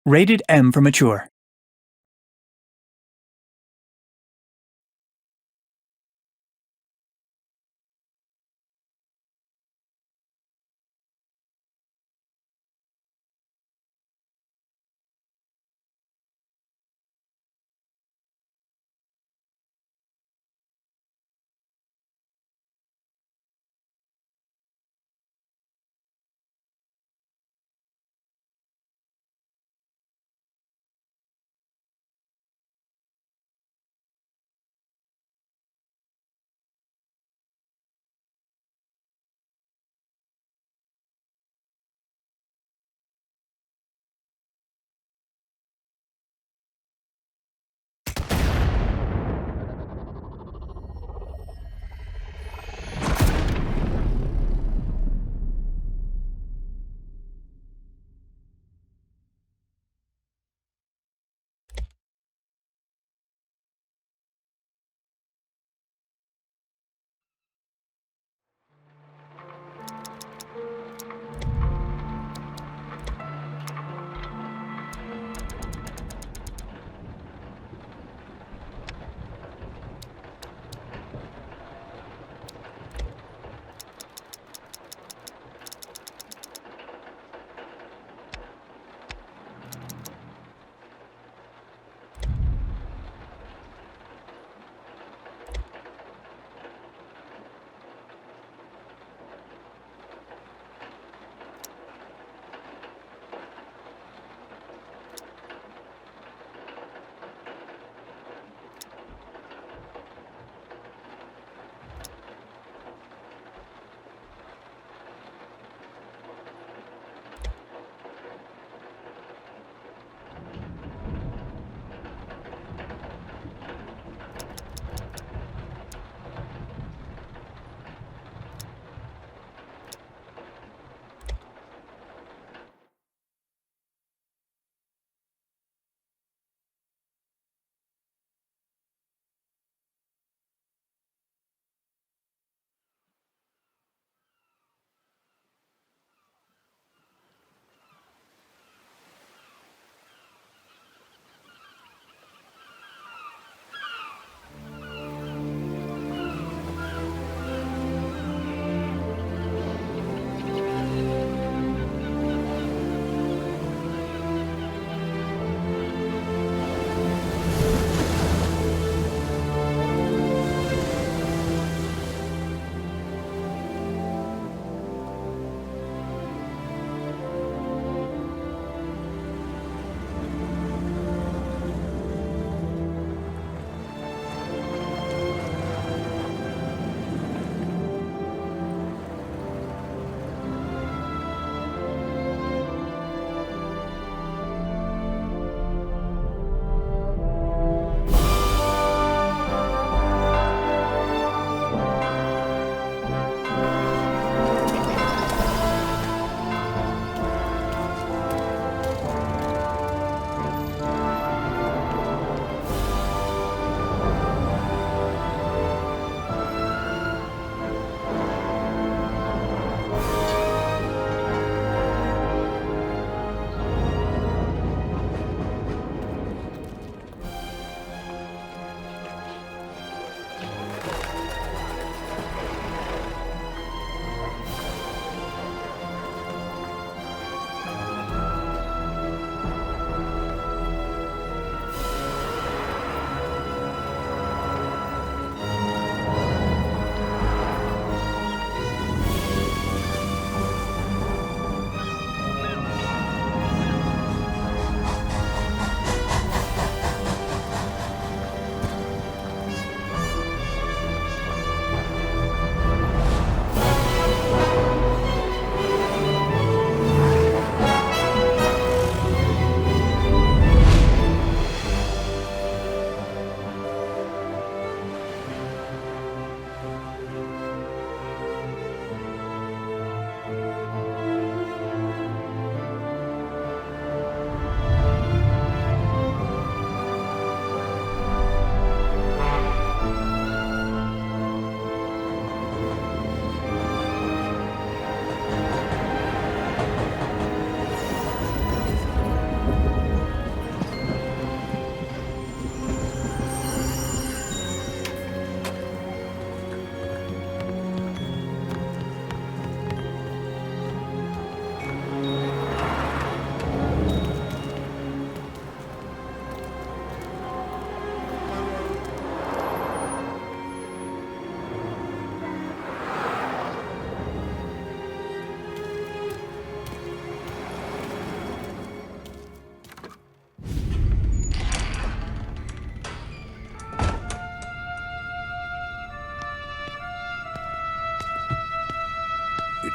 Rated M for mature.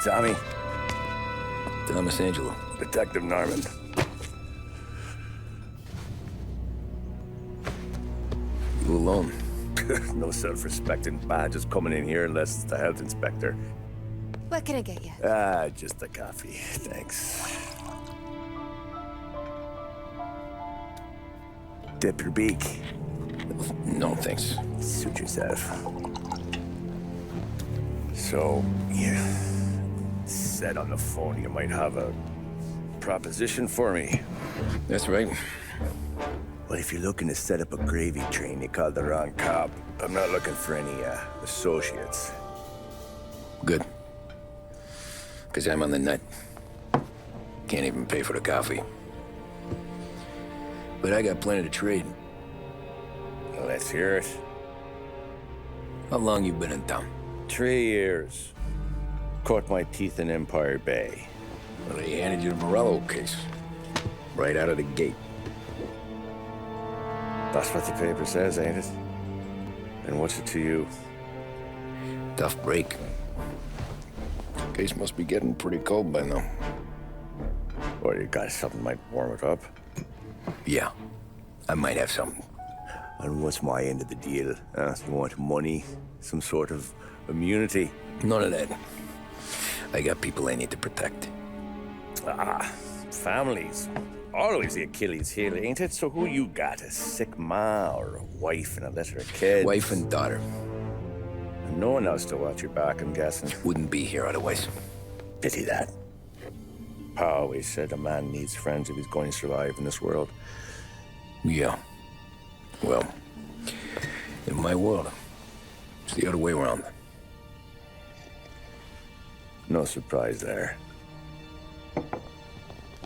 Tommy. Thomas Angelo. Detective Norman. You alone? No self-respecting badges coming in here unless it's the health inspector. What can I get you? Just a coffee, thanks. Dip your beak. No, thanks. Suit yourself. So, you said on the phone you might have a proposition for me. That's right. Well, if you're looking to set up a gravy train, you called the wrong cop. I'm not looking for any, associates. Good. Because I'm on the nut. Can't even pay for the coffee. But I got plenty to trade. Well, let's hear it. How long you been in town? 3 years. Caught my teeth in Empire Bay. Well, they handed you the Morello case. Right out of the gate. That's what the paper says, ain't it? And what's it to you? Tough break. Case must be getting pretty cold by now. Or you got something might warm it up? Yeah, I might have something. And what's my end of the deal? You want money? Some sort of immunity? None of that. I got people I need to protect. Families. Always the Achilles heel, ain't it? So who you got? A sick ma or a wife and a litter of kids? Wife and daughter. And no one else to watch your back, I'm guessing. Wouldn't be here otherwise. Pity that. Pa always said a man needs friends if he's going to survive in this world. Yeah. Well, in my world, it's the other way around. No surprise there.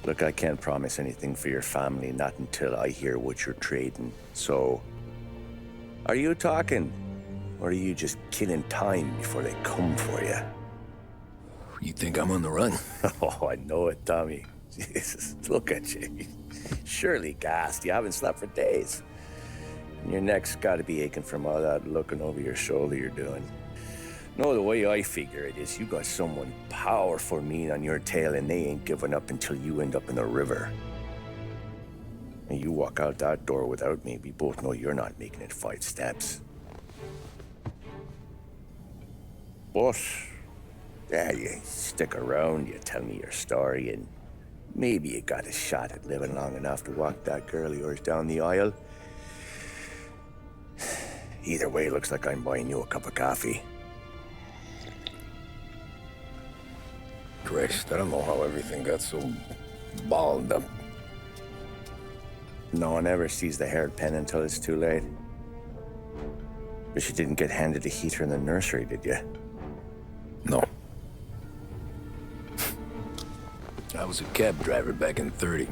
Look, I can't promise anything for your family, not until I hear what you're trading. So, are you talking? Or are you just killing time before they come for you? You think I'm on the run? Oh, I know it, Tommy. Jesus, look at you. Surely gassed. You haven't slept for days. And your neck's got to be aching from all that looking over your shoulder you're doing. No, the way I figure it is you got someone powerful mean on your tail and they ain't giving up until you end up in the river. And you walk out that door without me, we both know you're not making it 5 steps. But, yeah, you stick around, you tell me your story, and maybe you got a shot at living long enough to walk that girl of yours down the aisle. Either way, looks like I'm buying you a cup of coffee. Christ, I don't know how everything got so balled up. No one ever sees the haired pen until it's too late. But you didn't get handed a heater in the nursery, did you? No. I was a cab driver back in '30.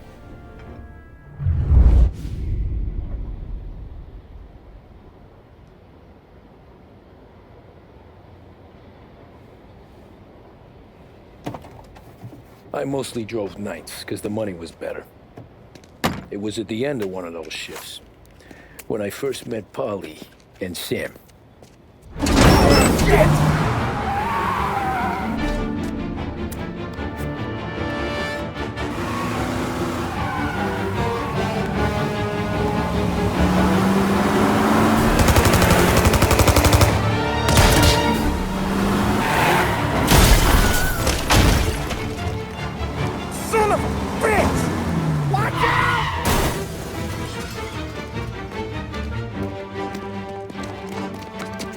I mostly drove nights, because the money was better. It was at the end of one of those shifts, when I first met Polly and Sam. Shit!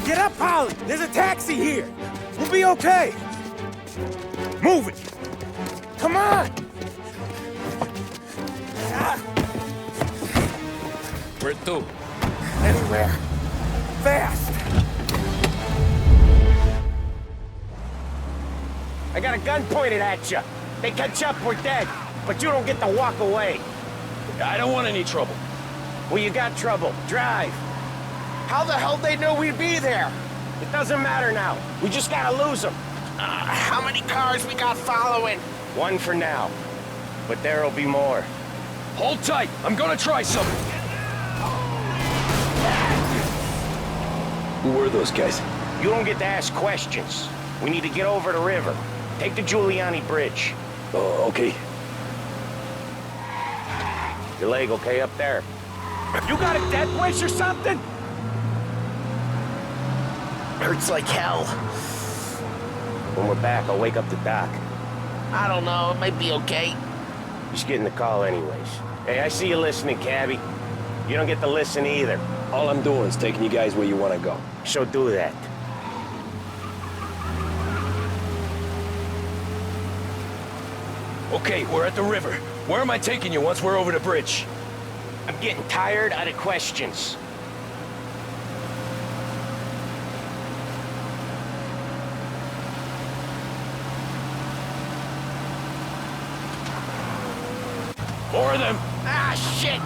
Get up, Polly! There's a taxi here! We'll be okay! Move it! Come on! Where to? Anywhere. Fast! I got a gun pointed at you. They catch up, we're dead. But you don't get to walk away. I don't want any trouble. Well, you got trouble. Drive. How the hell they know we'd be there? It doesn't matter now. We just gotta lose them. How many cars we got following? One for now. But there'll be more. Hold tight. I'm gonna try something. Who were those guys? You don't get to ask questions. We need to get over the river. Take the Giuliani Bridge. Oh, okay. Your leg okay up there? You got a death wish or something? Hurts like hell. When we're back, I'll wake up the doc. I don't know, it might be okay. Just getting the call anyways. Hey, I see you listening, cabbie. You don't get to listen either. All I'm doing is taking you guys where you want to go. So do that. Okay, we're at the river. Where am I taking you once we're over the bridge? I'm getting tired out of questions. More of them. Ah, shit!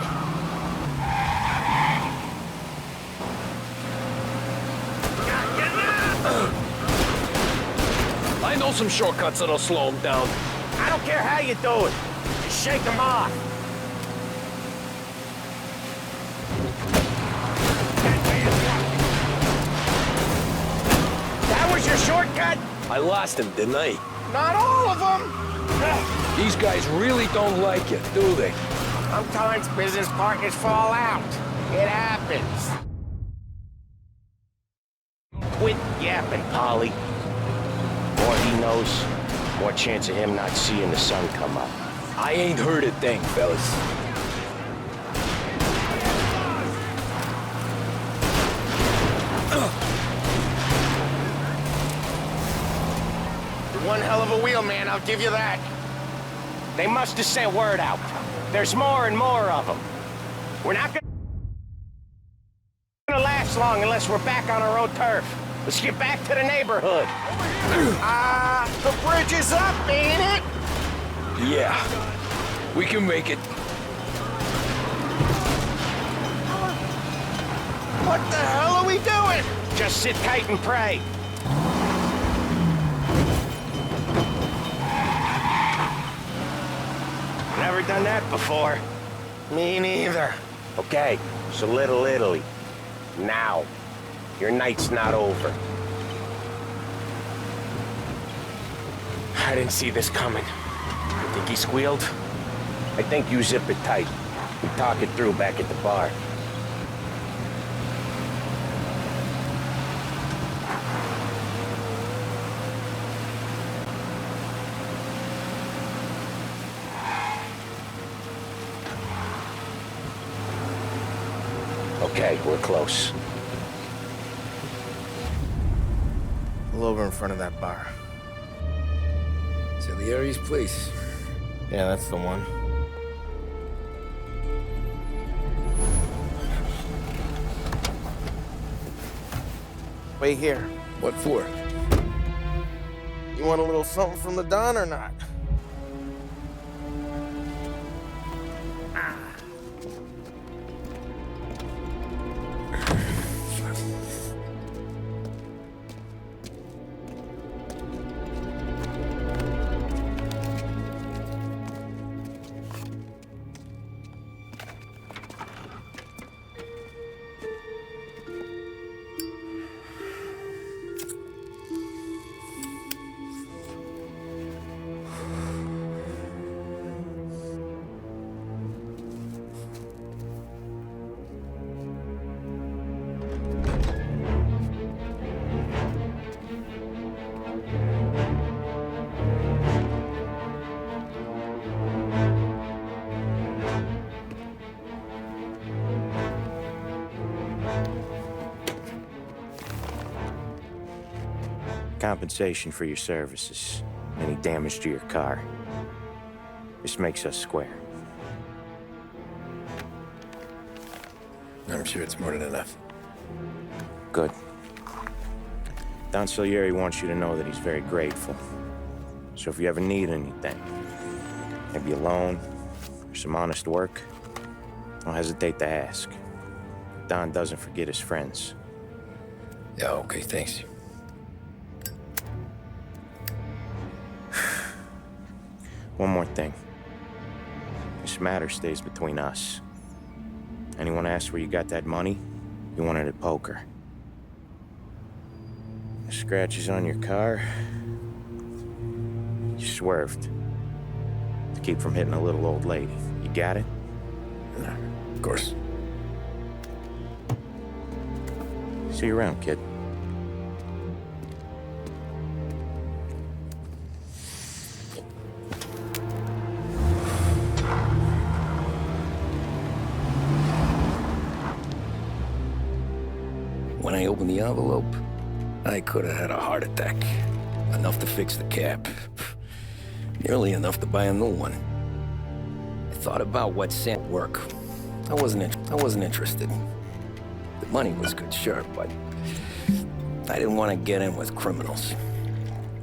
I know some shortcuts that'll slow them down. I don't care how you do it. Just shake them off. That was your shortcut? I lost him, didn't I? Not all of them! These guys really don't like you, do they? Sometimes business partners fall out. It happens. Quit yapping, Polly. More he knows, more chance of him not seeing the sun come up. I ain't heard a thing, fellas. You're one hell of a wheelman, I'll give you that. They must have sent word out. There's more and more of them. We're not gonna last long unless we're back on our own turf. Let's get back to the neighborhood. The bridge is up, ain't it? Yeah, we can make it. What the hell are we doing? Just sit tight and pray. Never done that before. Me neither. Okay, so Little Italy. Now. Your night's not over. I didn't see this coming. You think he squealed? I think you zip it tight. We talk it through back at the bar. Okay, we're close. Pull over in front of that bar. Salieri's place. Yeah, that's the one. Wait here. What for? You want a little something from the Don or not? Compensation for your services. Any damage to your car. This makes us square. I'm sure it's more than enough. Good. Don Salieri wants you to know that he's very grateful. So if you ever need anything, maybe a loan or some honest work, don't hesitate to ask. Don doesn't forget his friends. Yeah, okay, thanks. One more thing. This matter stays between us. Anyone asks where you got that money, you want it at poker. The scratches on your car, You swerved. To keep from hitting a little old lady. You got it? Of course. See you around, kid. When I opened the envelope, I could have had a heart attack. Enough to fix the cab. Nearly enough to buy a new one. I thought about what sent work. I wasn't interested. The money was good, sure, but I didn't want to get in with criminals.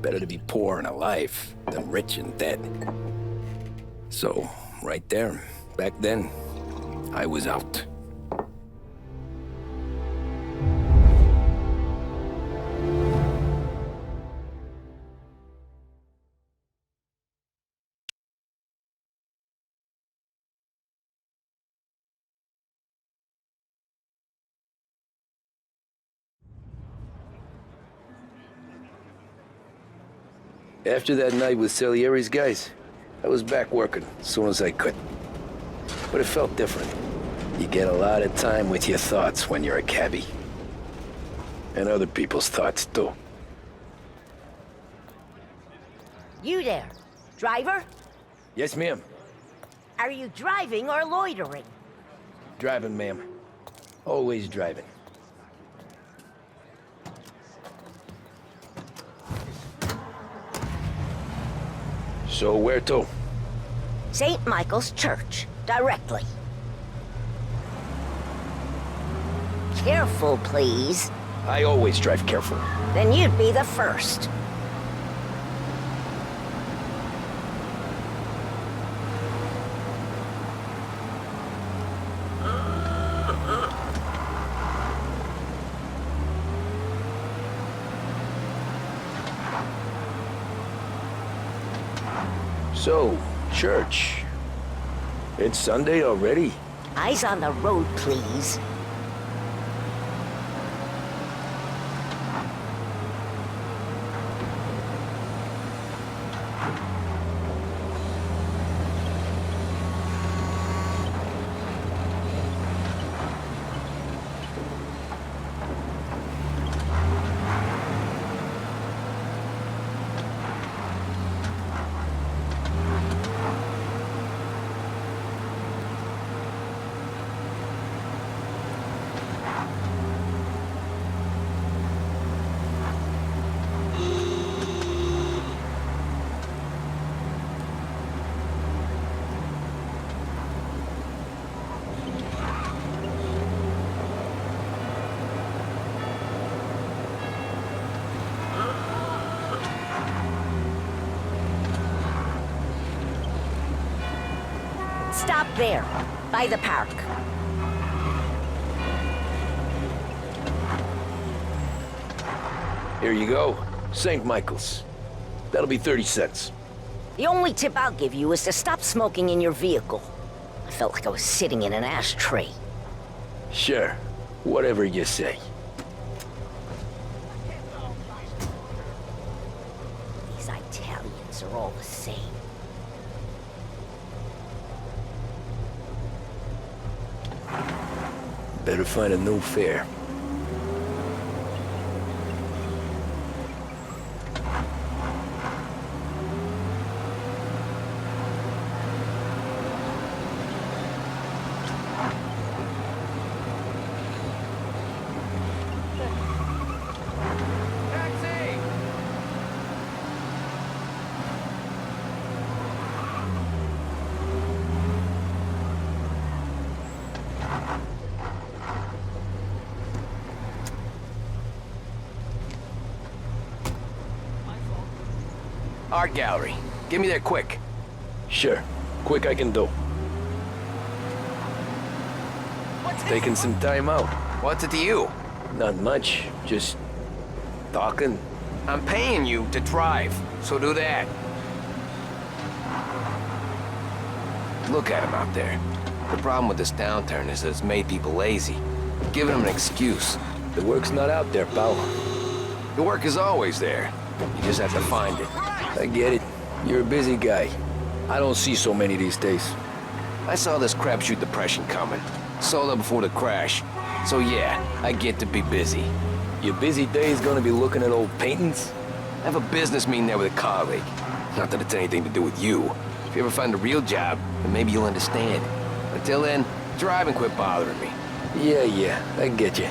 Better to be poor and alive than rich and dead. So, right there, back then, I was out. After that night with Salieri's guys, I was back working as soon as I could. But it felt different. You get a lot of time with your thoughts when you're a cabbie. And other people's thoughts, too. You there, driver? Yes, ma'am. Are you driving or loitering? Driving, ma'am. Always driving. So where to? St. Michael's Church, directly. Careful, please. I always drive careful. Then you'd be the first. So, church. It's Sunday already? Eyes on the road, please. Stop there, by the park. Here you go. St. Michael's. That'll be 30 cents. The only tip I'll give you is to stop smoking in your vehicle. I felt like I was sitting in an ashtray. Sure. Whatever you say. These Italians are all the same. Better find a new fare. Art gallery. Get me there quick. Sure. Quick I can do. Taking some time out. What's it to you? Not much. Just talking. I'm paying you to drive, so do that. Look at him out there. The problem with this downturn is that it's made people lazy. Giving them an excuse. The work's not out there, pal. The work is always there. You just have to find it. I get it. You're a busy guy. I don't see so many these days. I saw this crapshoot depression coming. Sold up before the crash. So yeah, I get to be busy. Your busy day is gonna be looking at old paintings? I have a business meeting there with a colleague. Not that it's anything to do with you. If you ever find a real job, then maybe you'll understand. Until then, drive and quit bothering me. Yeah, I get you.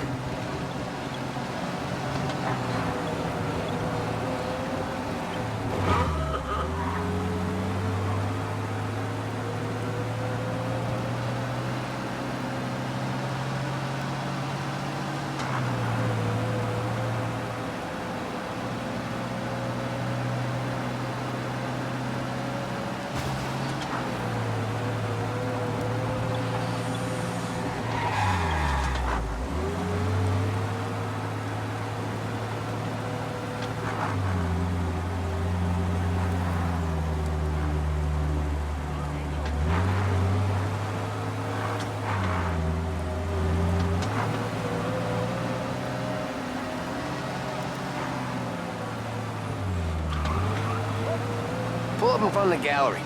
Pull up in front of the gallery.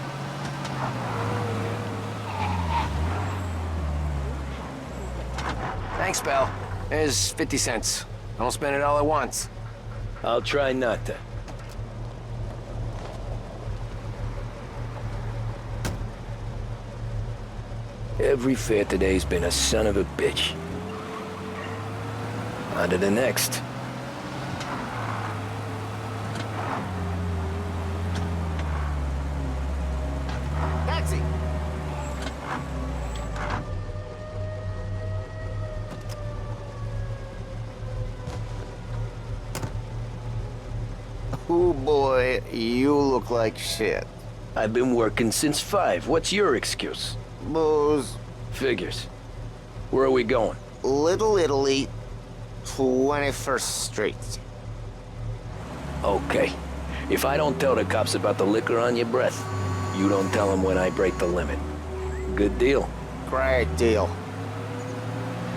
Thanks, pal. There's 50 cents. Don't spend it all at once. I'll try not to. Every fare today's been a son of a bitch. On to the next. Taxi! Oh boy, you look like shit. I've been working since 5. What's your excuse? Booze, Figures. Where are we going? Little Italy, 21st Street. Okay. If I don't tell the cops about the liquor on your breath, you don't tell them when I break the limit. Good deal. Great deal.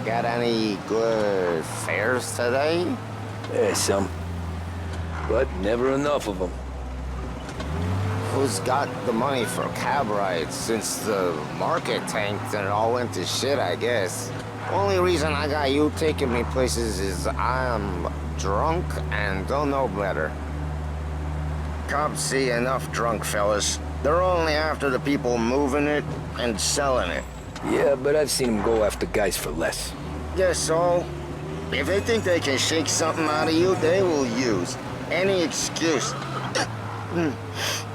Got any good fares today? There's some. But never enough of them. Who's got the money for cab rides since the market tanked and it all went to shit, I guess? Only reason I got you taking me places is I'm drunk and don't know better. Cops see enough drunk fellas. They're only after the people moving it and selling it. Yeah, but I've seen them go after guys for less. Yes, so if they think they can shake something out of you, they will use any excuse.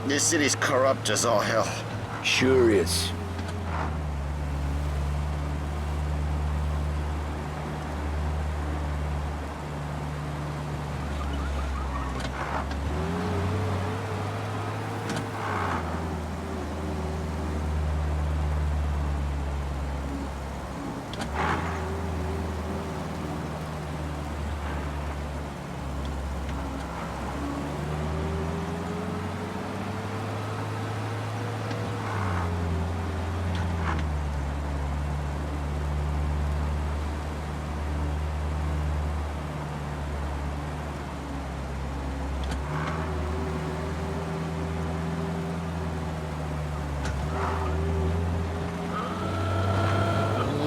This city's corrupt as all hell. Sure is.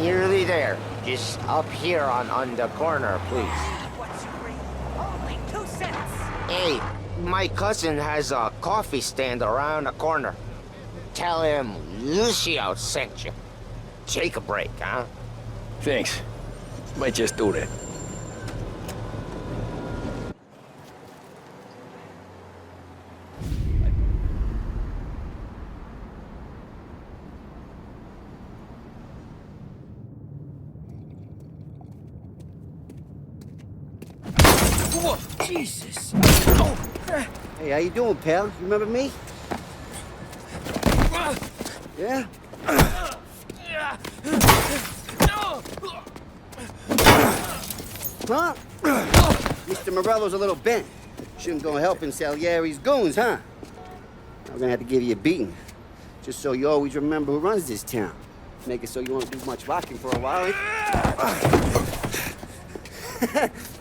Nearly there. Just up here on the corner, please. What's your rate? Only 2 cents. Hey, my cousin has a coffee stand around the corner. Tell him Lucio sent you. Take a break, huh? Thanks. Might just do that. Whoa, Jesus. Hey, how you doing, pal? You remember me? Yeah? Huh? Mr. Morello's a little bent. Shouldn't go helping Salieri's goons, huh? I'm gonna have to give you a beating. Just so you always remember who runs this town. Make it so you won't do much rocking for a while.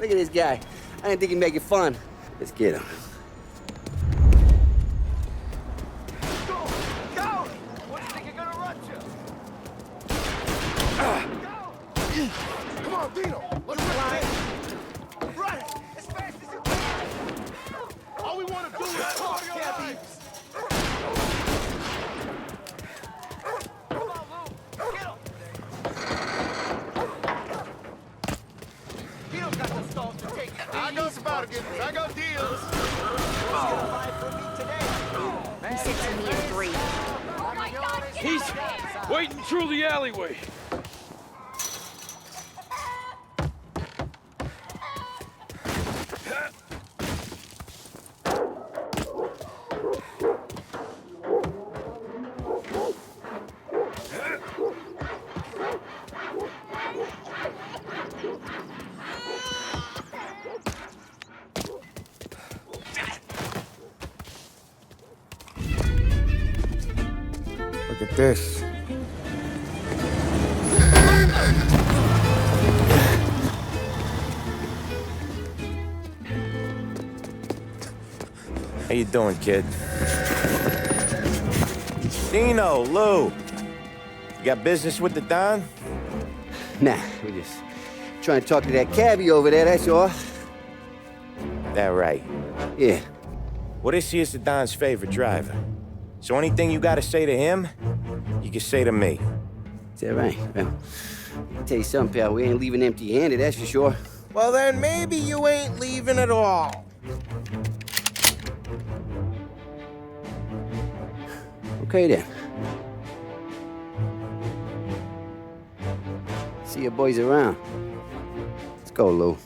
Look at this guy. I didn't think he'd make it fun. Let's get him. I go bargains, I go deals. He sits in me at 3. He's waiting through the alleyway. Look at this. How you doing, kid? Dino, Lou. You got business with the Don? Nah, we just trying to talk to that cabbie over there, that's all. That right. Yeah. Well, this here's the Don's favorite driver. So anything you gotta say to him, you can say to me. Is that right? Well, I'll tell you something, pal. We ain't leaving empty-handed, that's for sure. Well, then maybe you ain't leaving at all. Okay, then. See your boys around. Let's go, Lou.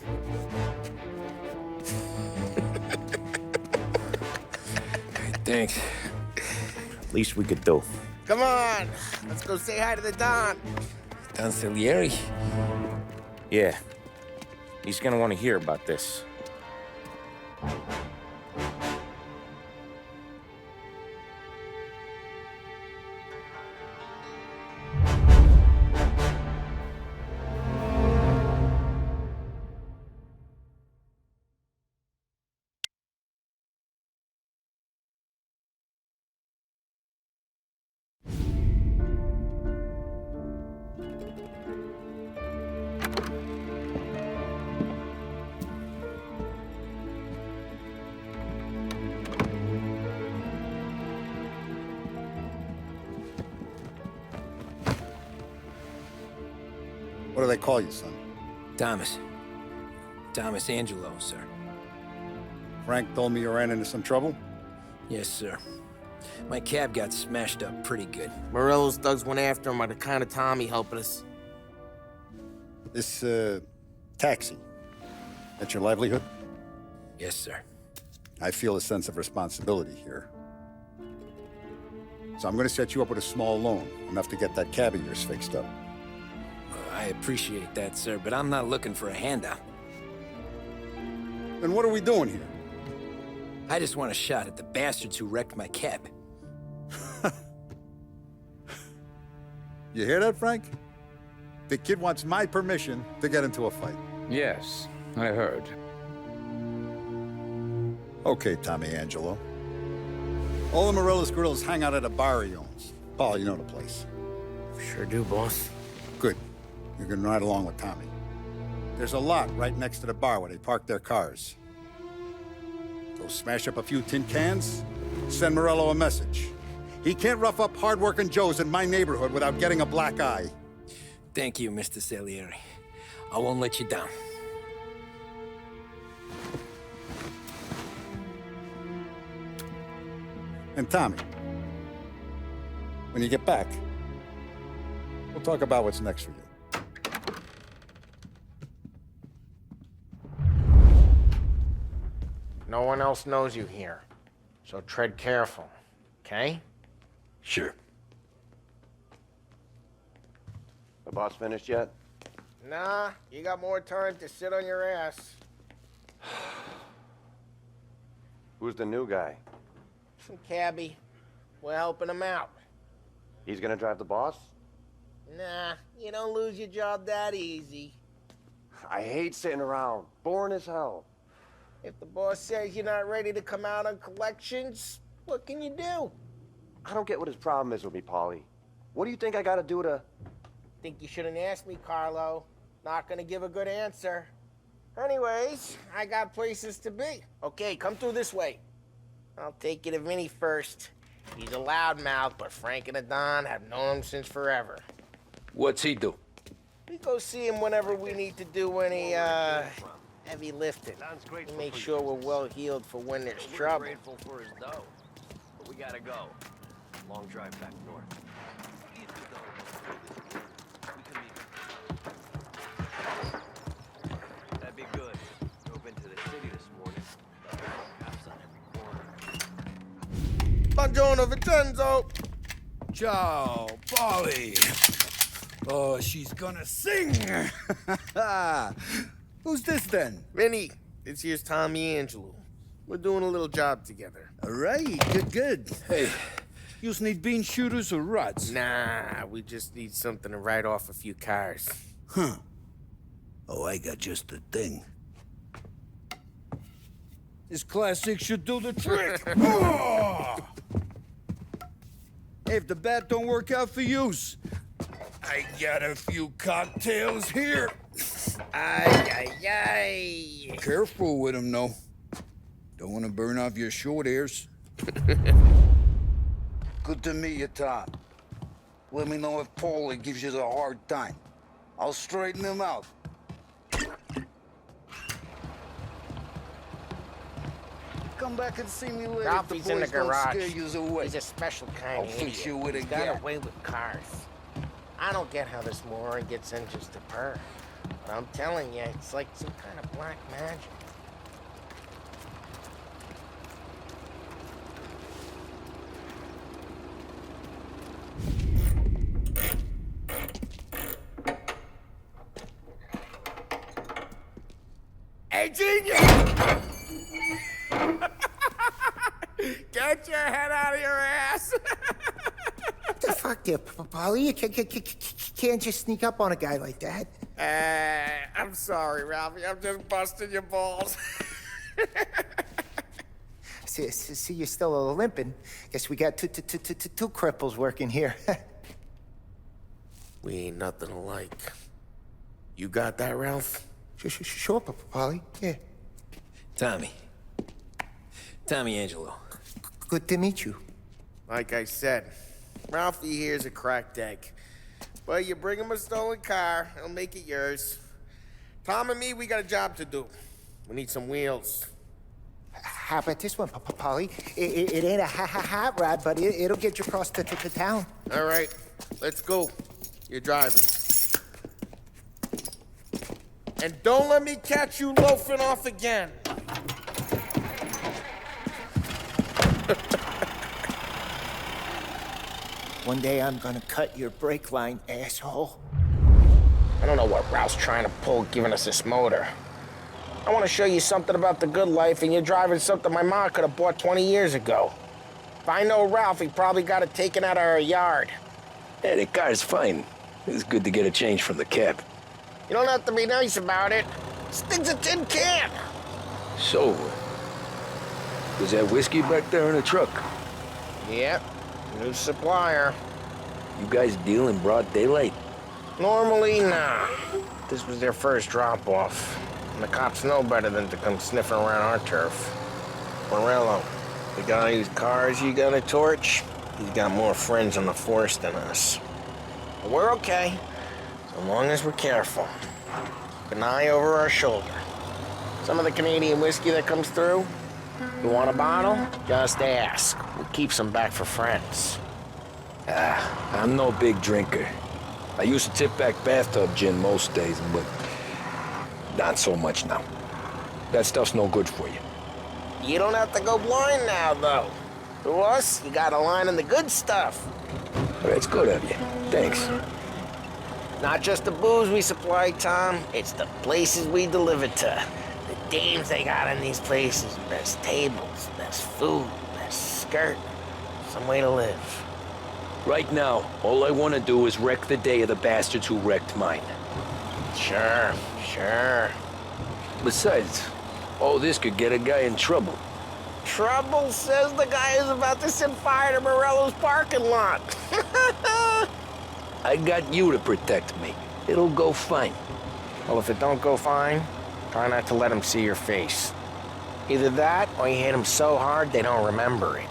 Thanks. Least we could do. Come on, let's go say hi to the Don. Don Salieri? Yeah. He's gonna want to hear about this. What do they call you, son? Thomas. Tommy Angelo, sir. Frank told me you ran into some trouble? Yes, sir. My cab got smashed up pretty good. Morello's thugs went after him by the kind of Tommy helping us. This, taxi. That's your livelihood? Yes, sir. I feel a sense of responsibility here. So I'm gonna set you up with a small loan, enough to get that cab of yours fixed up. I appreciate that, sir, but I'm not looking for a handout. Then what are we doing here? I just want a shot at the bastards who wrecked my cab. You hear that, Frank? The kid wants my permission to get into a fight. Yes, I heard. Okay, Tommy Angelo. All the Morello's girls hang out at a bar he owns. Paul, you know the place. Sure do, boss. Good. You can ride along with Tommy. There's a lot right next to the bar where they park their cars. Go smash up a few tin cans, send Morello a message. He can't rough up hard-working Joes in my neighborhood without getting a black eye. Thank you, Mr. Salieri. I won't let you down. And Tommy, when you get back, we'll talk about what's next for you. No one else knows you here, so tread careful, okay? Sure. The boss finished yet? Nah, you got more time to sit on your ass. Who's the new guy? Some cabbie. We're helping him out. He's gonna drive the boss? Nah, you don't lose your job that easy. I hate sitting around. Boring as hell. If the boss says you're not ready to come out on collections, what can you do? I don't get what his problem is with me, Paulie. What do you think I gotta do to... Think you shouldn't ask me, Carlo. Not gonna give a good answer. Anyways, I got places to be. Okay, come through this way. I'll take you to Vinny first. He's a loudmouth, but Frank and the Don have known him since forever. What's he do? We go see him whenever we need to do any, Heavy lifting. Sounds great. We make sure we're well healed for when there's trouble. Grateful for his dough, but we gotta go. Long drive back north. That'd be good. Drove into the city this morning. Cops on every corner. Buongiorno, Vincenzo. Ciao, Polly. Oh, she's gonna sing. Who's this then? Vinny, this here's Tommy Angelo. We're doing a little job together. All right, good. Hey, you need bean shooters or rods? Nah, we just need something to write off a few cars. Huh. Oh, I got just the thing. This classic should do the trick. Oh! Hey, if the bat don't work out for yous, I got a few cocktails here. Ay. Careful with them, though. Don't want to burn off your short hairs. Good to meet you, Tom. Let me know if Paulie gives you the hard time. I'll straighten him out. Come back and see me later. Ralphie's in the garage. He's away. He's a special kind I'll of fix idiot. you with a He's got gap. away with cars. I don't get how this moron gets in just a purr. But I'm telling you, it's like some kind of black magic. Hey, genius! Get your head out of your ass! What the fuck there, Polly? You can't just sneak up on a guy like that. I'm sorry, Ralphie. I'm just busting your balls. See, you're still limping. Guess we got two cripples working here. We ain't nothing alike. You got that, Ralph? Sure, Polly. Yeah. Tommy Angelo. Good to meet you. Like I said, Ralphie here's a cracked egg. But you bring him a stolen car, he'll make it yours. Tom and me, we got a job to do. We need some wheels. How about this one, Polly? It ain't a hot rod, but it'll get you across to town. All right, let's go. You're driving. And don't let me catch you loafing off again. One day I'm gonna cut your brake line, asshole. I don't know what Ralph's trying to pull giving us this motor. I want to show you something about the good life, and you're driving something my mom could have bought 20 years ago. If I know Ralph, he probably got it taken out of our yard. Yeah, the car's fine. It's good to get a change from the cab. You don't have to be nice about it. This thing's a tin can. So, was that whiskey back there in the truck? Yep, new supplier. You guys deal in broad daylight? Normally, nah. This was their first drop-off. And the cops know better than to come sniffing around our turf. Morello, the guy whose cars you got a torch, he's got more friends on the force than us. But we're okay, so long as we're careful. Keep an eye over our shoulder. Some of the Canadian whiskey that comes through, you want a bottle? Just ask. We'll keep some back for friends. I'm no big drinker. I used to tip back bathtub gin most days, but not so much now. That stuff's no good for you. You don't have to go blind now, though. To us, you got a line in the good stuff. That's good of you. Thanks. Not just the booze we supply, Tom. It's the places we deliver to. The dames they got in these places. Best tables, best food, best skirt. Some way to live. Right now, all I want to do is wreck the day of the bastards who wrecked mine. Sure. Besides, all this could get a guy in trouble. Trouble says the guy is about to set fire to Morello's parking lot. I got you to protect me. It'll go fine. Well, if it don't go fine, try not to let them see your face. Either that, or you hit them so hard they don't remember it.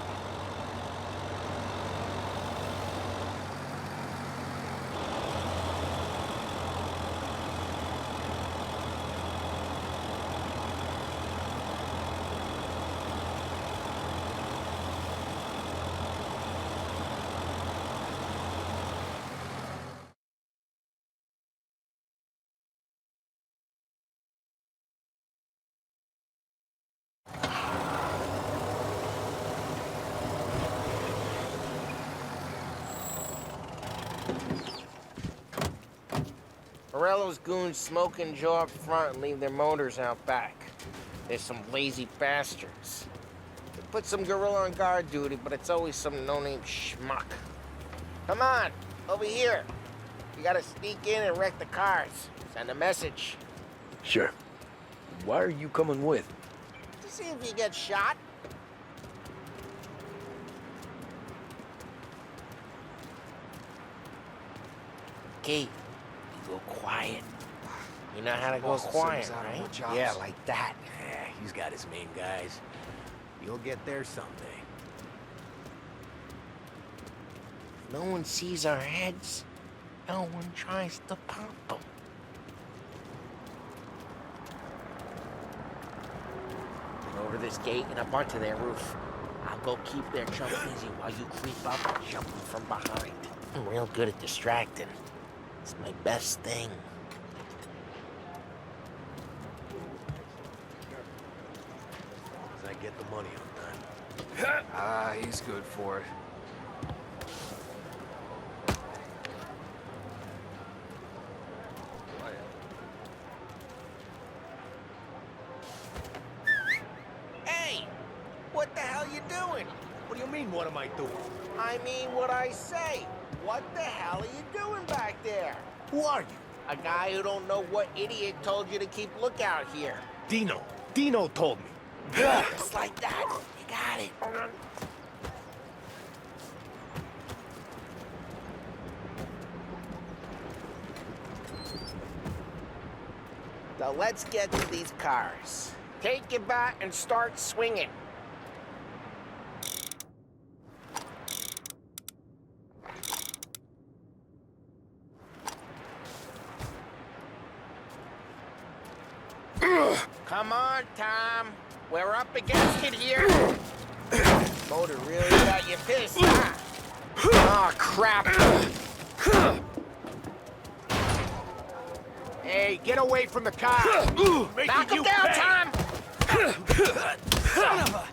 Morello's goons smoke and Joe up front and leave their motors out back. They're some lazy bastards. They put some gorilla on guard duty, but it's always some no-name schmuck. Come on, over here. You gotta sneak in and wreck the cars. Send a message. Sure. Why are you coming with? To see if you get shot. Okay, you go quiet. You know how to go quiet, right? Yeah, like that. Yeah, he's got his main guys. You'll get there someday. No one sees our heads. No one tries to pop them. Over this gate and up onto their roof. I'll go keep their chump busy while you creep up and jump them from behind. I'm real good at distracting. It's my best thing. As I get the money on time. Ah, he's good for it. Hey! What the hell you doing? What do you mean, what am I doing? I mean what I say. What the hell are you doing back there? Who are you? A guy who don't know what idiot told you to keep lookout here. Dino. Dino told me. Just like that. You got it. So let's get to these cars. Take your bat and start swinging. Come on, Tom. We're up against it here. Motor really got you pissed, huh? Oh, crap. Hey, get away from the car! Knock him down, Tom! Son of a...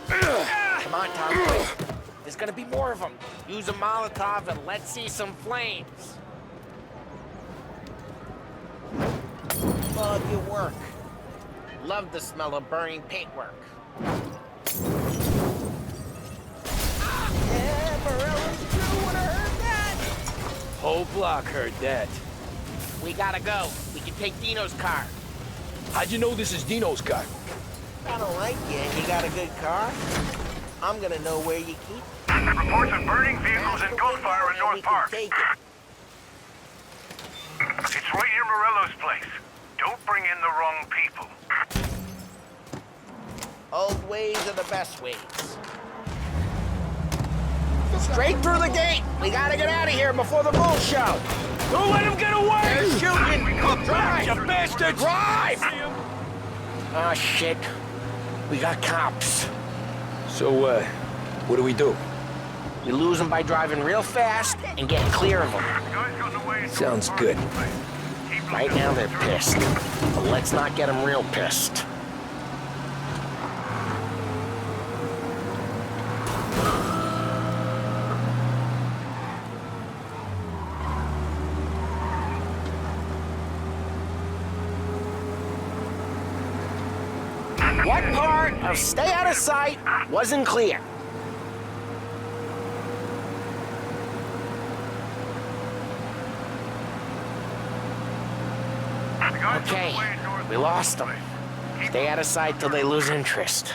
Come on, Tom, quick. There's gonna be more of them. Use a Molotov and let's see some flames. Love your work. Love the smell of burning paintwork. Yeah, Morello's crew would have heard that. Whole block heard that. We gotta go. We can take Dino's car. How'd you know this is Dino's car? I don't like you. You got a good car? I'm gonna know where you keep. Reports of burning vehicles and gunfire in North Park. Take it. It's right near Morello's place. Don't bring in the wrong people. Old ways are the best ways. Straight through the gate. We gotta get out of here before the bull show. Don't let him get away! They're shooting. Drive, you bastard! Drive! Oh, shit. We got cops. So, what do we do? We lose them by driving real fast and getting clear of them. Sounds good. Right now they're pissed, but let's not get them real pissed. What part of stay out of sight wasn't clear? Okay, we lost them. Stay out of sight till they lose interest.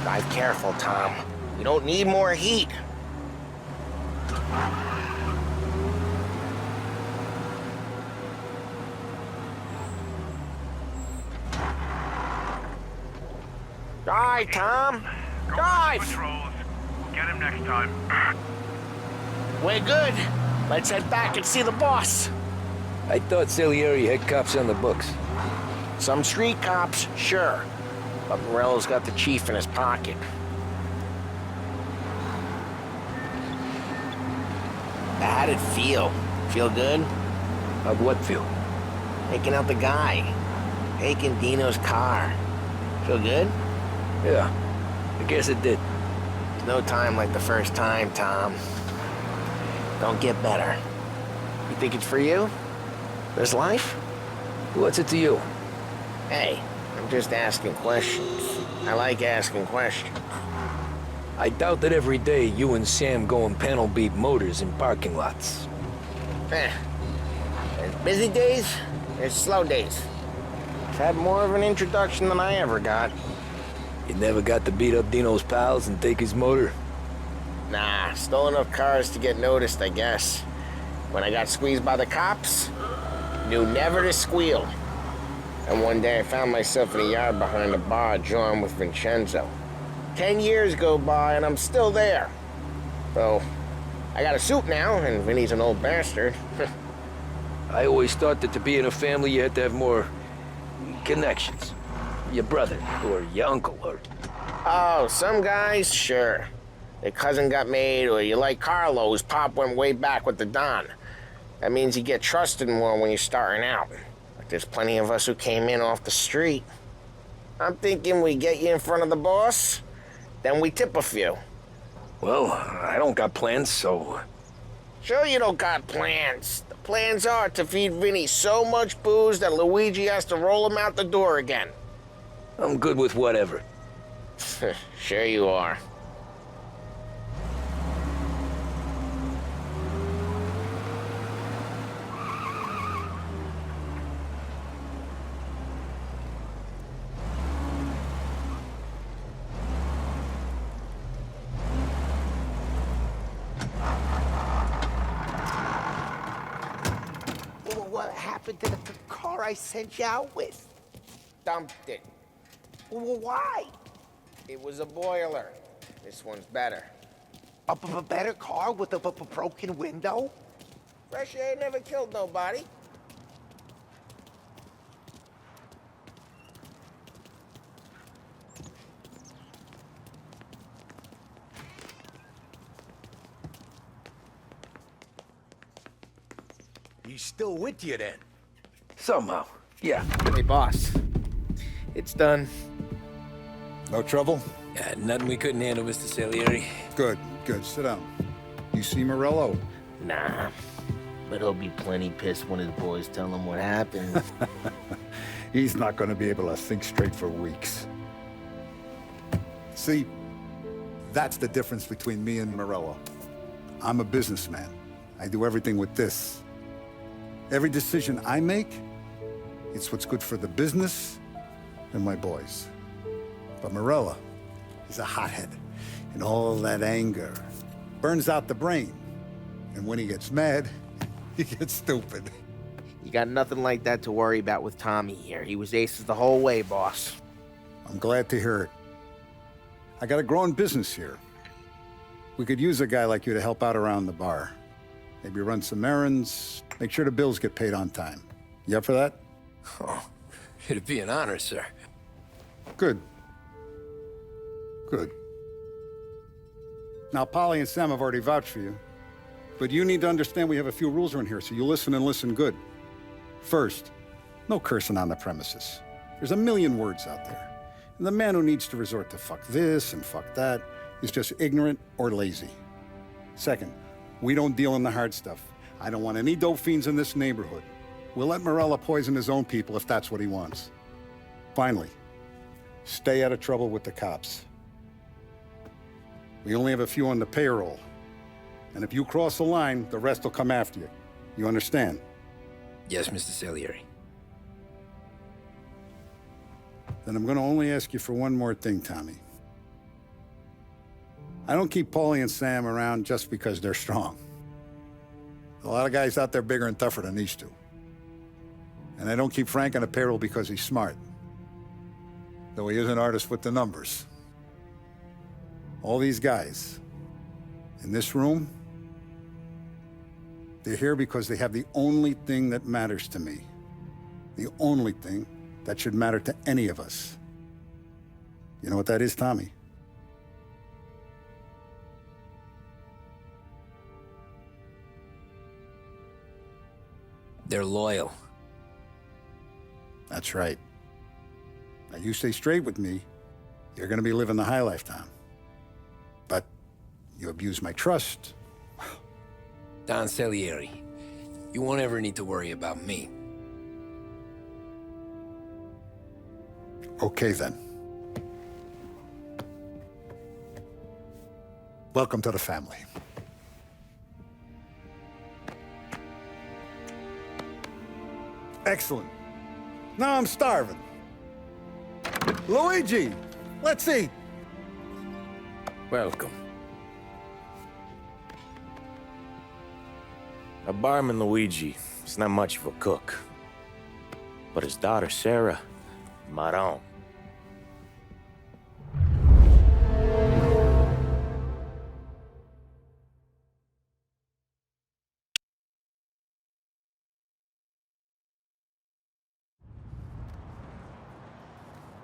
Drive careful, Tom. We don't need more heat. Drive, Tom. Drive! Patrols. We'll get him next time. We're good. Let's head back and see the boss. I thought Salieri had cops on the books. Some street cops, sure. But Morello's got the chief in his pocket. How'd it feel? Feel good? How'd what feel? Taking out the guy. Taking Dino's car. Feel good? Yeah, I guess it did. There's no time like the first time, Tom. Don't get better. You think it's for you? This life? What's it to you? Hey, I'm just asking questions. I like asking questions. I doubt that every day you and Sam go and panel beat motors in parking lots. There's busy days, there's slow days. I've had more of an introduction than I ever got. You never got to beat up Dino's pals and take his motor? Nah, stole enough cars to get noticed, I guess. When I got squeezed by the cops, knew never to squeal. And one day I found myself in a yard behind a bar drawing with Vincenzo. 10 years go by and I'm still there. So, I got a suit now, and Vinny's an old bastard. I always thought that to be in a family you had to have more connections. Your brother, or your uncle, or... Oh, some guys, sure. Their cousin got made, or you like Carlos, Pop went way back with the Don. That means you get trusted more when you're starting out. But there's plenty of us who came in off the street. I'm thinking we get you in front of the boss, then we tip a few. Well, I don't got plans, so... Sure you don't got plans. The plans are to feed Vinny so much booze that Luigi has to roll him out the door again. I'm good with whatever. Sure you are. What happened to the car I sent you out with? Dumped it. Well, why? It was a boiler. This one's better. A better car with a broken window? Fresh air never killed nobody. He's still with you then? Somehow, yeah. Hey, boss. It's done. No trouble? Yeah, nothing we couldn't handle, Mr. Salieri. Good, good. Sit down. You see Morello? Nah. But he'll be plenty pissed when his boys tell him what happened. He's not going to be able to think straight for weeks. See, that's the difference between me and Morello. I'm a businessman. I do everything with this. Every decision I make, it's what's good for the business and my boys. But Morello is a hothead, and all that anger burns out the brain. And when he gets mad, he gets stupid. You got nothing like that to worry about with Tommy here. He was aces the whole way, boss. I'm glad to hear it. I got a growing business here. We could use a guy like you to help out around the bar. Maybe run some errands, make sure the bills get paid on time. You up for that? Oh, it'd be an honor, sir. Good. Good. Now, Polly and Sam have already vouched for you, but you need to understand we have a few rules around here, so you listen and listen good. First, no cursing on the premises. There's a million words out there. And the man who needs to resort to fuck this and fuck that is just ignorant or lazy. Second, we don't deal in the hard stuff. I don't want any dope fiends in this neighborhood. We'll let Morello poison his own people if that's what he wants. Finally, stay out of trouble with the cops. We only have a few on the payroll. And if you cross the line, the rest will come after you. You understand? Yes, Mr. Salieri. Then I'm going to only ask you for one more thing, Tommy. I don't keep Paulie and Sam around just because they're strong. A lot of guys out there bigger and tougher than these two. And I don't keep Frank on the payroll because he's smart. Though he is an artist with the numbers. All these guys in this room, they're here because they have the only thing that matters to me. The only thing that should matter to any of us. You know what that is, Tommy? They're loyal. That's right. Now, you stay straight with me, you're gonna be living the high life, Tom. But you abuse my trust. Don Salieri, you won't ever need to worry about me. Okay, then. Welcome to the family. Excellent. Now I'm starving. Luigi, let's eat. Welcome. A barman Luigi is not much of a cook. But his daughter Sarah, Maron.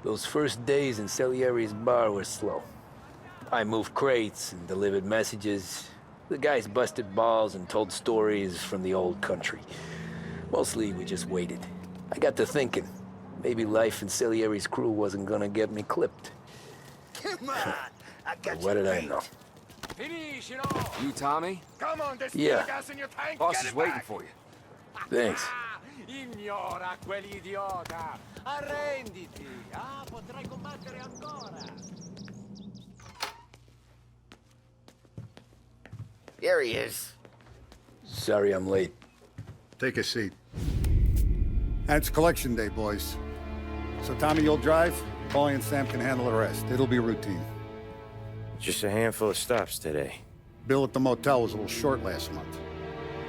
Those first days in Salieri's bar were slow. I moved crates and delivered messages. The guys busted balls and told stories from the old country. Mostly, we just waited. I got to thinking, maybe life in Salieri's crew wasn't gonna get me clipped. Come on, I got What did I know? Finish it all! You Tommy? Come on, there's Yeah. gas in your tank! Boss Get is it waiting back. for you. Thanks. Ignora quell'idiota! Arrenditi! Ah, potrai combattere ancora! Here he is. Sorry I'm late. Take a seat. And it's collection day, boys. So Tommy, you'll drive. Paulie and Sam can handle the rest. It'll be routine. Just a handful of stops today. Bill at the motel was a little short last month.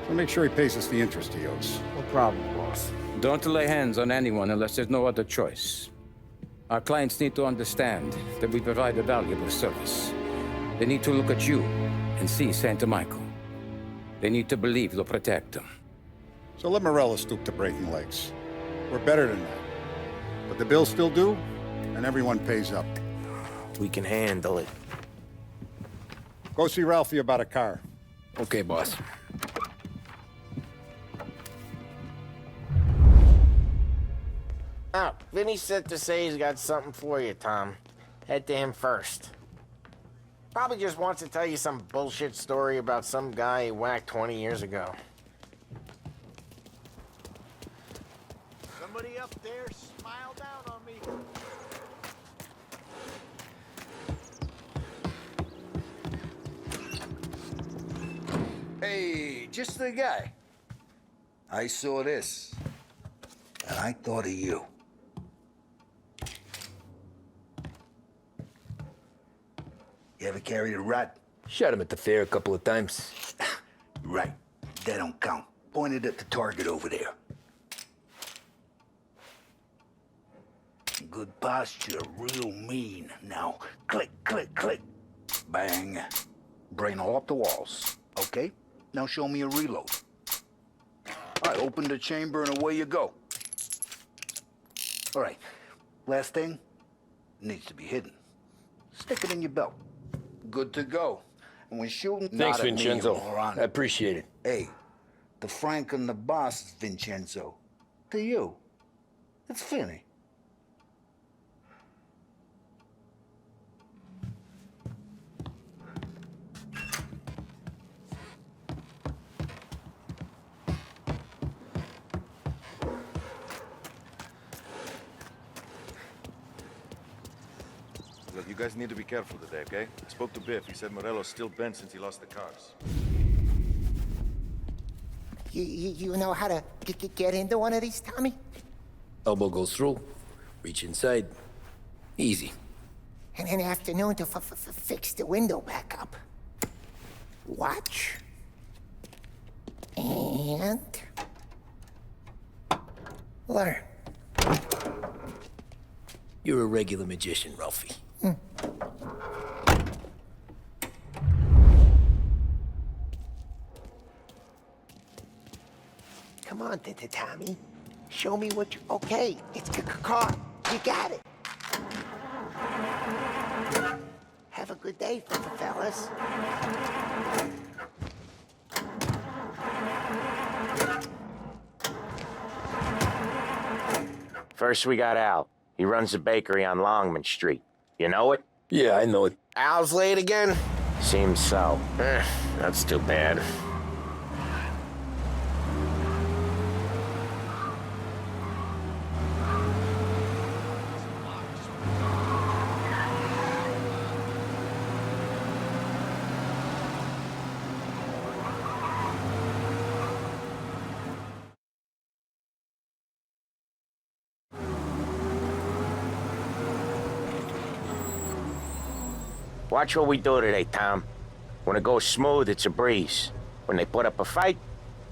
So make sure he pays us the interest he owes. No problem, boss. Don't lay hands on anyone unless there's no other choice. Our clients need to understand that we provide a valuable service. They need to look at you and see Santa Michael. They need to believe you'll protect them. So let Morello stoop to breaking legs. We're better than that. But the bill's still due, and everyone pays up. We can handle it. Go see Ralphie about a car. Okay, boss. Oh, Vinny said to say he's got something for you, Tom. Head to him first. Probably just wants to tell you some bullshit story about some guy he whacked 20 years ago. Somebody up there smile down on me. Hey, just the guy. I saw this, and I thought of you. You ever carried a rat? Shot him at the fair a couple of times. Right. That don't count. Pointed at the target over there. Good posture, real mean. Now, click, click, click. Bang. Brain all off the walls. Okay? Now show me a reload. All right, open the chamber and away you go. All right. Last thing. Needs to be hidden. Stick it in your belt. Good to go. And when shooting, Thanks, not at me, Vincenzo. you moron. I appreciate it. Hey, the Frank and the boss, Vincenzo. To you, it's Finny. Look, you guys need to be careful today, okay? I spoke to Biff. He said Morello's still bent since he lost the cars. You know how to get into one of these, Tommy? Elbow goes through, reach inside. Easy. And an afternoon to fix the window back up. Watch. And... learn. You're a regular magician, Ralphie. Come on, Tommy. Show me what you... Okay, it's car. You got it. Have a good day, fellas. First we got Al. He runs a bakery on Longman Street. You know it? Yeah, I know it. Al's late again? Seems so. That's too bad. Watch what we do today, Tom. When it goes smooth, it's a breeze. When they put up a fight,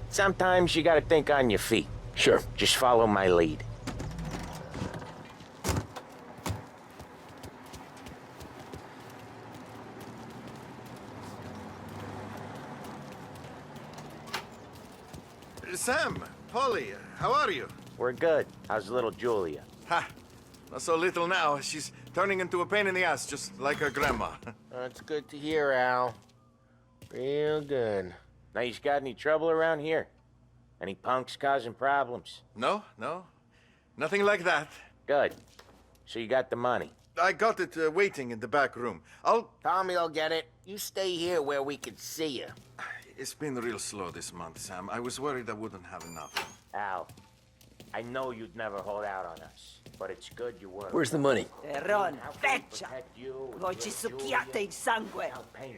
sometimes you gotta think on your feet. Sure. Just follow my lead. Sam, Polly, how are you? We're good. How's little Julia? Ha! Not so little now. She's turning into a pain in the ass, just like her grandma. That's good to hear, Al. Real good. Now, you got any trouble around here? Any punks causing problems? No. Nothing like that. Good. So you got the money? I got it waiting in the back room. Tommy'll get it. You stay here where we can see you. It's been real slow this month, Sam. I was worried I wouldn't have enough. Al, I know you'd never hold out on us, but it's good you were. Where's the money? Ron, feccia! Voci succhiate in sangue!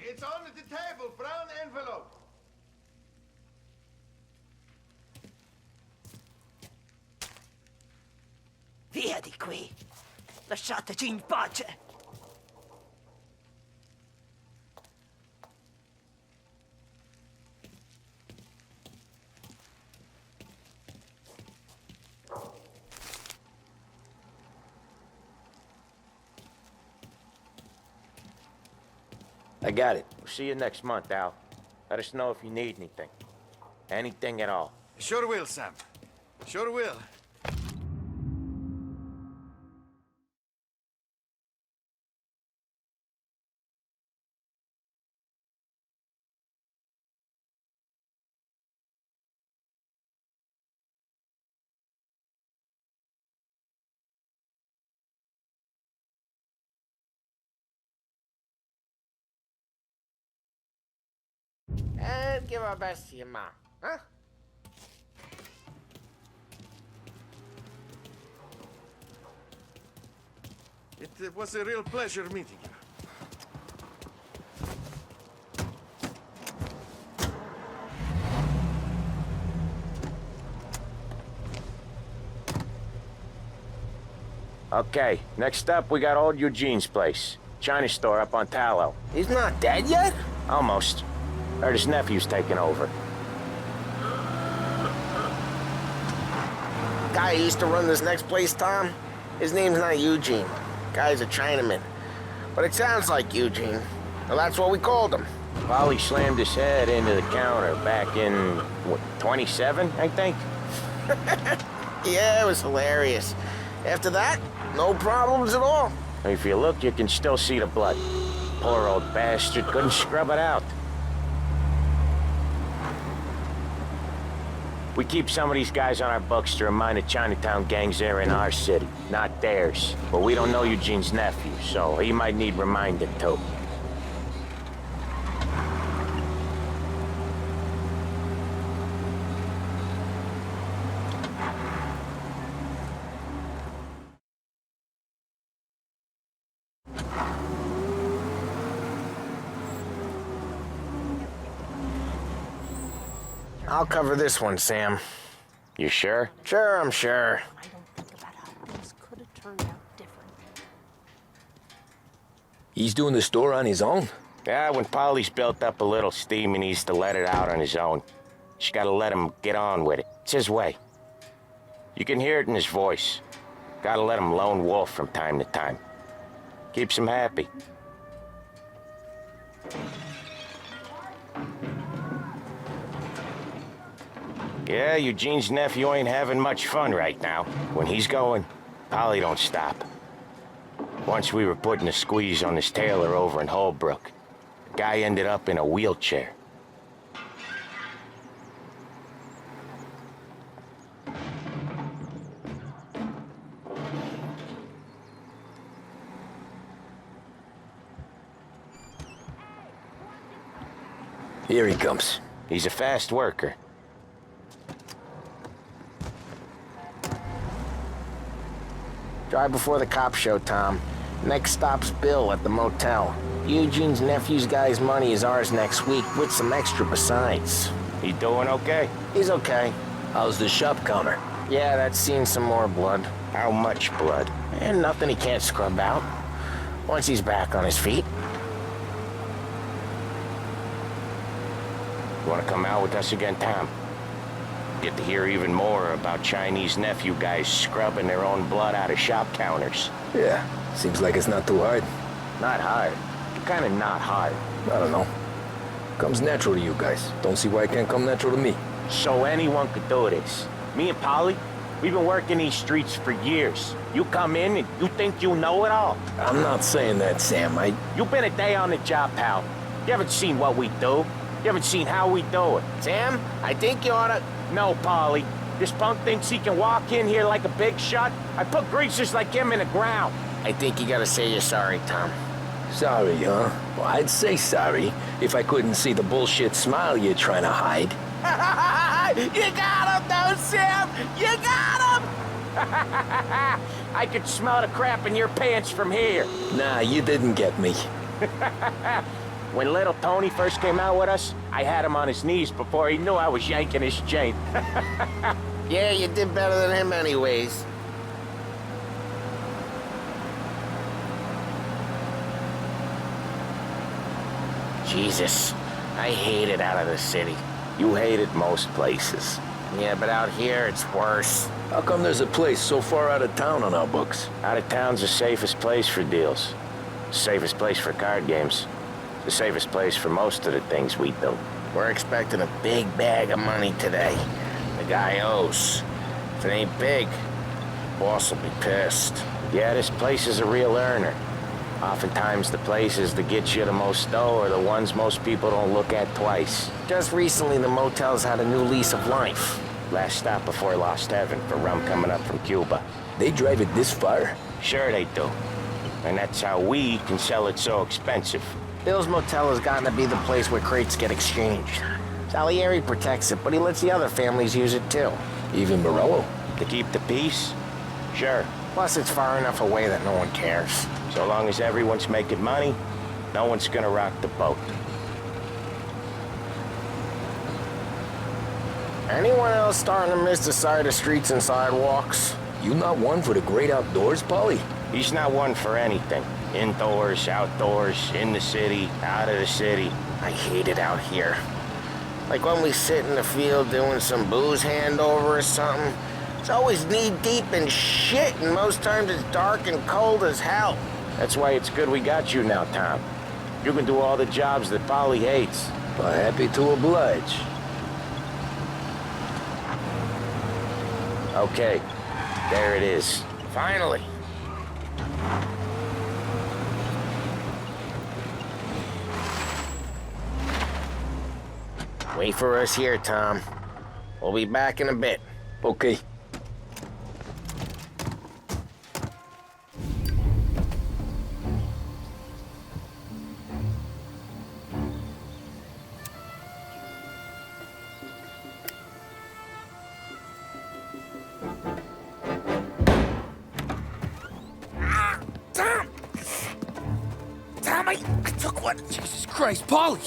It's on the table, brown envelope. Via di qui! Lasciateci in pace! I got it. We'll see you next month, Al. Let us know if you need anything. Anything at all. Sure will, Sam. Sure will. And give our best to your mom, huh? It was a real pleasure meeting you. Okay, next up, we got old Eugene's place. China store up on Tallow. He's not dead yet? Almost. Heard his nephew's taking over. Guy who used to run this next place, Tom? His name's not Eugene. Guy's a Chinaman. But it sounds like Eugene. Well, that's what we called him. Polly slammed his head into the counter back in, what, 27, I think? Yeah, it was hilarious. After that, no problems at all. If you look, you can still see the blood. Poor old bastard couldn't scrub it out. We keep some of these guys on our books to remind the Chinatown gangs they're in our city, not theirs. But we don't know Eugene's nephew, so he might need reminding too. I'll cover this one, Sam. You sure? Sure, I'm sure. I don't think about how things could have turned out different. He's doing the store on his own? Yeah, when Polly's built up a little steam, he needs to let it out on his own. Just gotta let him get on with it. It's his way. You can hear it in his voice. Gotta let him lone wolf from time to time. Keeps him happy. Yeah, Eugene's nephew ain't having much fun right now. When he's going, Polly don't stop. Once we were putting a squeeze on this tailor over in Holbrook. Guy ended up in a wheelchair. Here he comes. He's a fast worker. Drive before the cops show, Tom. Next stop's Bill at the motel. Eugene's nephew's guy's money is ours next week, with some extra besides. He doing okay? He's okay. How's the shop counter? Yeah, that's seen some more blood. How much blood? And nothing he can't scrub out. Once he's back on his feet. You wanna come out with us again, Tom? Get to hear even more about Chinese nephew guys scrubbing their own blood out of shop counters. Yeah, seems like it's not too hard. Not hard. Kinda not hard. I don't know. Comes natural to you guys. Don't see why it can't come natural to me. So anyone could do this. Me and Polly, we've been working these streets for years. You come in and you think you know it all. I'm not saying that, Sam. You've been a day on the job, pal. You haven't seen what we do. You haven't seen how we do it. Sam, I think you oughta... No, Polly. This punk thinks he can walk in here like a big shot. I put greasers like him in the ground. I think you gotta say you're sorry, Tom. Sorry, huh? Well, I'd say sorry if I couldn't see the bullshit smile you're trying to hide. You got him, though, Sam! You got him! I could smell the crap in your pants from here. Nah, you didn't get me. When little Tony first came out with us, I had him on his knees before he knew I was yanking his chain. Yeah, you did better than him anyways. Jesus, I hate it out of the city. You hate it most places. Yeah, but out here, it's worse. How come there's a place so far out of town on our books? Out of town's the safest place for deals. Safest place for card games. The safest place for most of the things we do. We're expecting a big bag of money today. The guy owes. If it ain't big, boss will be pissed. Yeah, this place is a real earner. Oftentimes the places that get you the most dough are the ones most people don't look at twice. Just recently the motel's had a new lease of life. Last stop before Lost Heaven for rum coming up from Cuba. They drive it this far? Sure they do. And that's how we can sell it so expensive. Bill's Motel has gotten to be the place where crates get exchanged. Salieri protects it, but he lets the other families use it too. Even Morello? To keep the peace? Sure. Plus it's far enough away that no one cares. So long as everyone's making money, no one's gonna rock the boat. Anyone else starting to miss the side of streets and sidewalks? You not one for the great outdoors, Polly? He's not one for anything. Indoors, outdoors, in the city, out of the city. I hate it out here. Like when we sit in the field doing some booze handover or something, it's always knee-deep in shit, and most times it's dark and cold as hell. That's why it's good we got you now, Tom. You can do all the jobs that Polly hates. Well, happy to oblige. Okay, there it is. Finally. Wait for us here, Tom. We'll be back in a bit. Okay. I took one. Jesus Christ, Polly!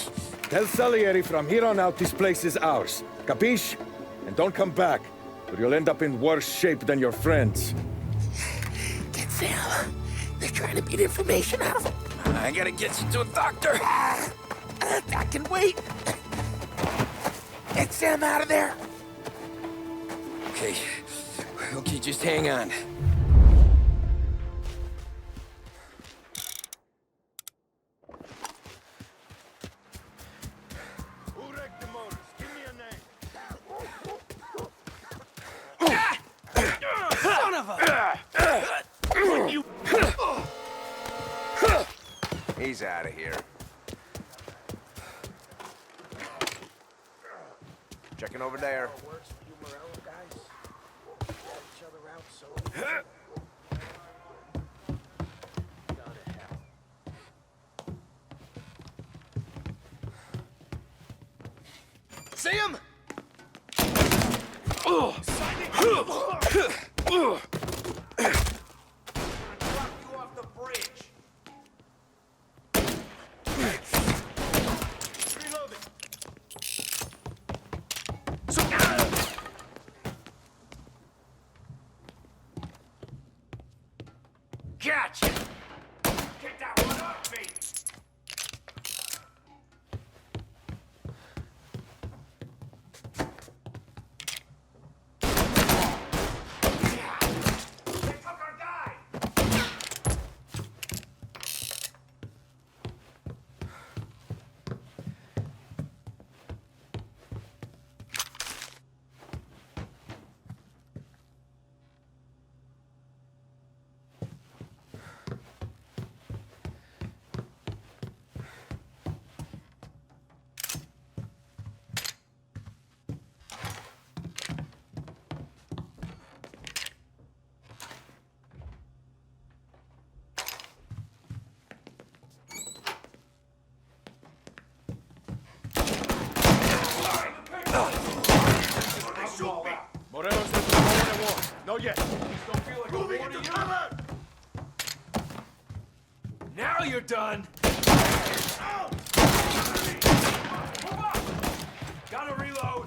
Tell Salieri from here on out this place is ours. Capiche? And don't come back, or you'll end up in worse shape than your friends. Get Sam. They're trying to beat information out of him. I gotta get you to a doctor. I can wait. Get Sam out of there. Okay. Okay, just hang on. He's out of here. Checking over there. Sam? Gotcha! Get that one off me! Moreno says there's no one at war. No yet. Please don't feel like moving into cover! Now you're done! Gotta reload!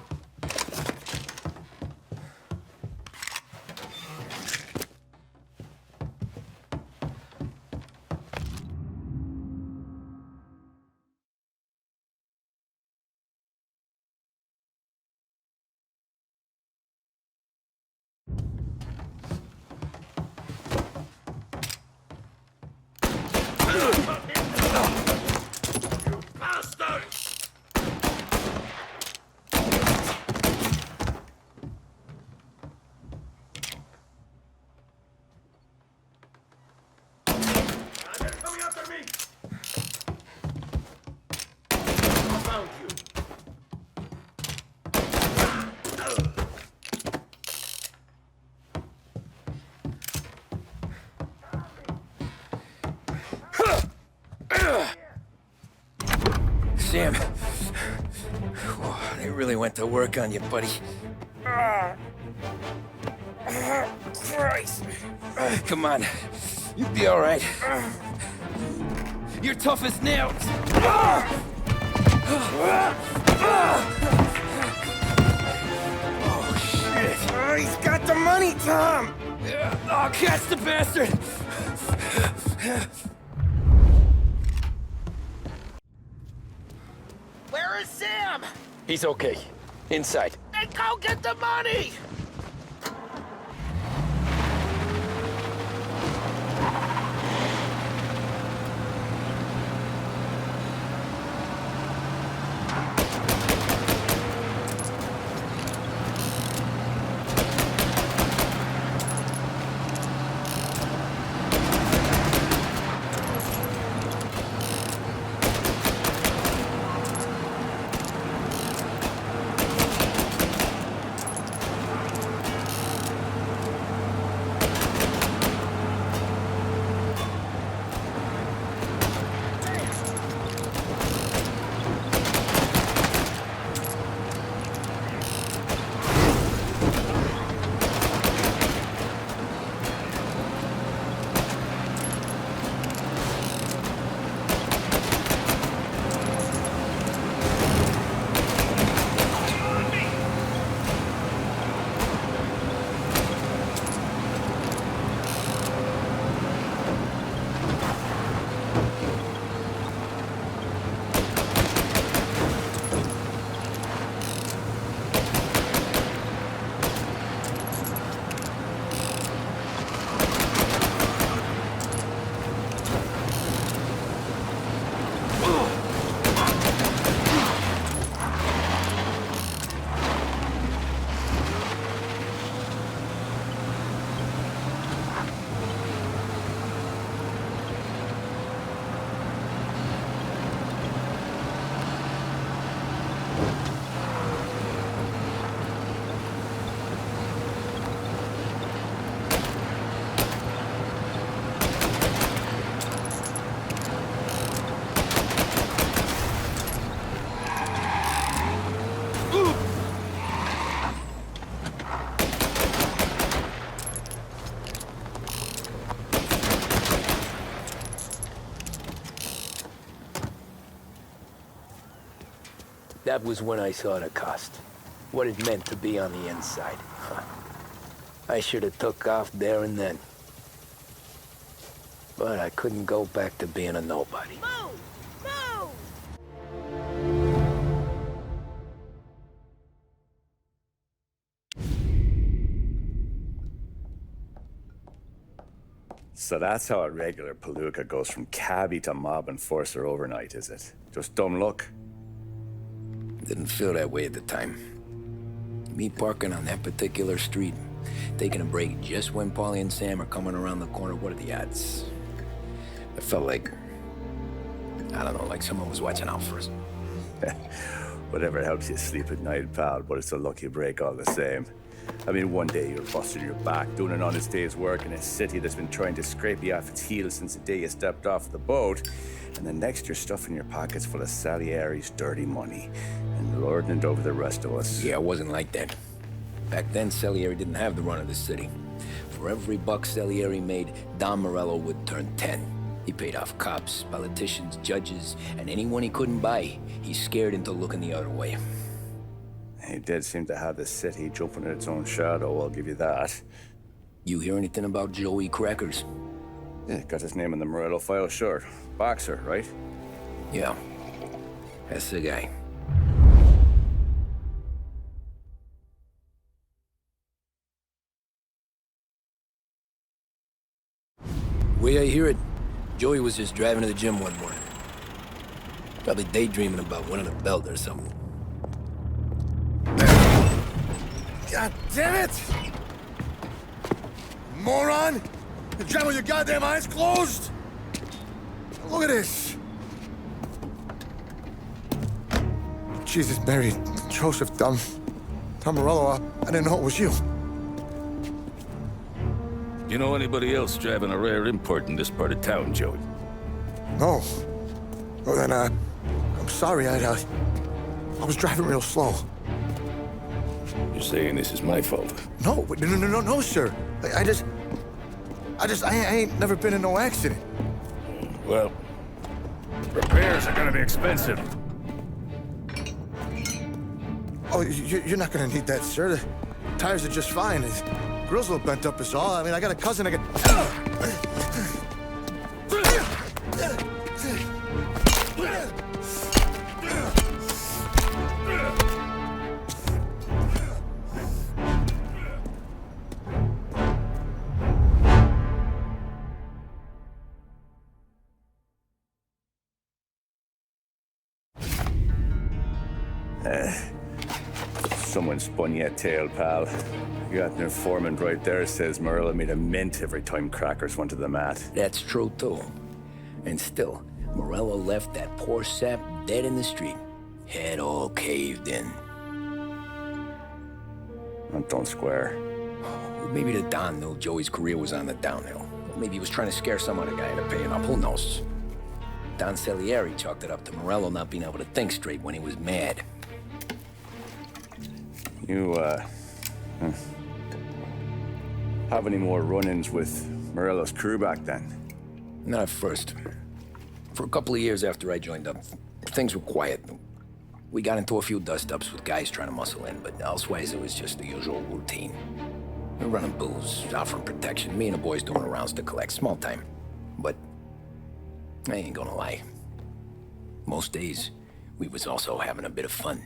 Sam. They really went to work on you, buddy. Christ. Come on. You'll be all right. You're tough as nails. Oh, shit. He's got the money, Tom! Oh, catch the bastard! Where is Sam? He's okay. Inside. Then go get the money! That was when I saw the cost. What it meant to be on the inside. I should have took off there and then. But I couldn't go back to being a nobody. Move! Move! So that's how a regular palooka goes from cabbie to mob enforcer overnight, is it? Just dumb luck? Didn't feel that way at the time. Me parking on that particular street, taking a break just when Paulie and Sam are coming around the corner, what are the odds? I felt like, I don't know, like someone was watching out for us. Whatever helps you sleep at night, pal, but it's a lucky break all the same. I mean, one day you're busting your back, doing an honest day's work in a city that's been trying to scrape you off its heels since the day you stepped off the boat, and the next you're stuffing your pockets full of Salieri's dirty money and lording it over the rest of us. Yeah, it wasn't like that. Back then, Salieri didn't have the run of the city. For every buck Salieri made, Don Morello would turn 10. He paid off cops, politicians, judges, and anyone he couldn't buy, he scared into looking the other way. He did seem to have the city jumping at its own shadow, I'll give you that. You hear anything about Joey Crackers? Yeah, got his name in the Morello file, sure. Boxer, right? Yeah, that's the guy. Way I hear it, Joey was just driving to the gym one morning. Probably daydreaming about winning a belt or something. God damn it! Moron! You're driving with your goddamn eyes closed? Look at this! Jesus, Mary, Joseph, Tom Morello, I didn't know it was you. You know anybody else driving a rare import in this part of town, Joey? No. Well, then, I'm sorry, I was driving real slow. You're saying this is my fault? No, sir. I ain't never been in no accident. Well, repairs are gonna be expensive. Oh, you're not gonna need that, sir. The tires are just fine. The grill's a little bent up is all. I mean, I got a cousin I can... Someone spun you a tail, pal. You got an informant right there says Morello made a mint every time Crackers went to the mat. That's true, too. And still, Morello left that poor sap dead in the street. Head all caved in. Don't square. Maybe the Don knew Joey's career was on the downhill. Maybe he was trying to scare some other guy into paying up. Who knows? Don Salieri chalked it up to Morello not being able to think straight when he was mad. You, have any more run-ins with Morello's crew back then? Not at first. For a couple of years after I joined up, things were quiet. We got into a few dust-ups with guys trying to muscle in, but elsewise it was just the usual routine. We were running booze, offering protection, me and the boys doing rounds to collect, small time. But I ain't gonna lie. Most days, we was also having a bit of fun.